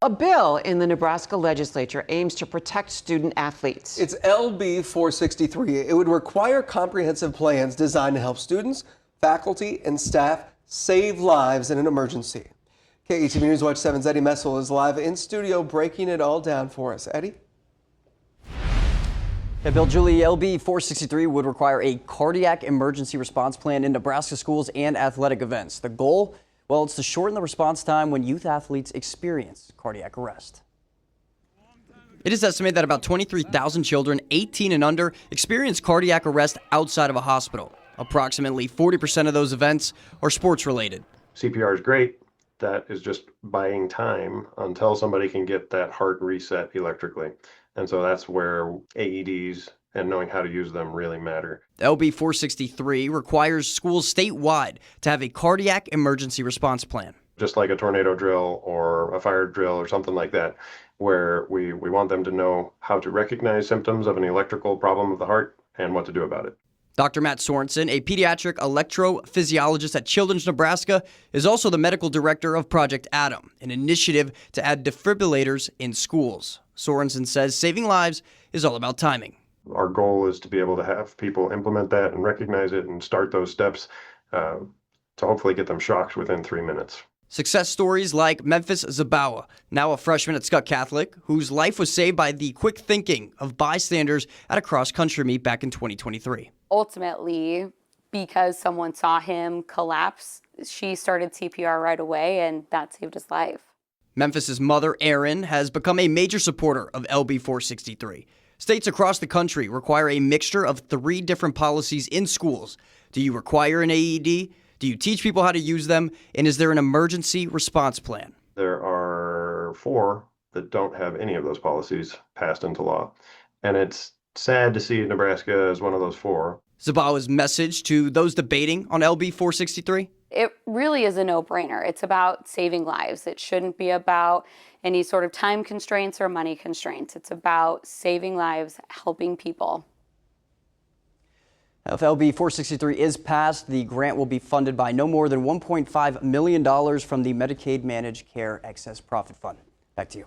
A bill in the Nebraska legislature aims to protect student athletes. It's LB 463. It would require comprehensive plans designed to help students, faculty, and staff save lives in an emergency. KETV News Watch 7's Eddie Messel is live in studio breaking it all down for us. Eddie? Yeah, Bill Julie, LB 463 would require a cardiac emergency response plan in Nebraska schools and athletic events. The goal, well, it's to shorten the response time when youth athletes experience cardiac arrest. It is estimated that about 23,000 children 18 and under experience cardiac arrest outside of a hospital. Approximately 40% of those events are sports related. CPR is great. That is just buying time until somebody can get that heart reset electrically. And so that's where AEDs and knowing how to use them really matter. LB 463 requires schools statewide to have a cardiac emergency response plan. Just like a tornado drill or a fire drill or something like that, where we want them to know how to recognize symptoms of an electrical problem of the heart and what to do about it. Dr. Matt Sorensen, a pediatric electrophysiologist at Children's Nebraska, is also the medical director of Project Atom, an initiative to add defibrillators in schools. Sorensen says saving lives is all about timing. Our goal is to be able to have people implement that and recognize it and start those steps to hopefully get them shocked within 3 minutes. Success stories like Memphis Zabawa, now a freshman at Skutt Catholic, whose life was saved by the quick thinking of bystanders at a cross-country meet back in 2023. Ultimately, because someone saw him collapse, she started CPR right away, and that saved his life. Memphis's mother, Erin, has become a major supporter of LB 463. States across the country require a mixture of 3 different policies in schools. Do you require an AED? Do you teach people how to use them? And is there an emergency response plan? There are 4 that don't have any of those policies passed into law. And it's sad to see Nebraska as one of those 4. Zabawa's message to those debating on LB 463? It really is a no-brainer. It's about saving lives. It shouldn't be about any sort of time constraints or money constraints. It's about saving lives, helping people. If LB 463 is passed, the grant will be funded by no more than $1.5 million from the Medicaid Managed Care Excess Profit Fund. Back to you.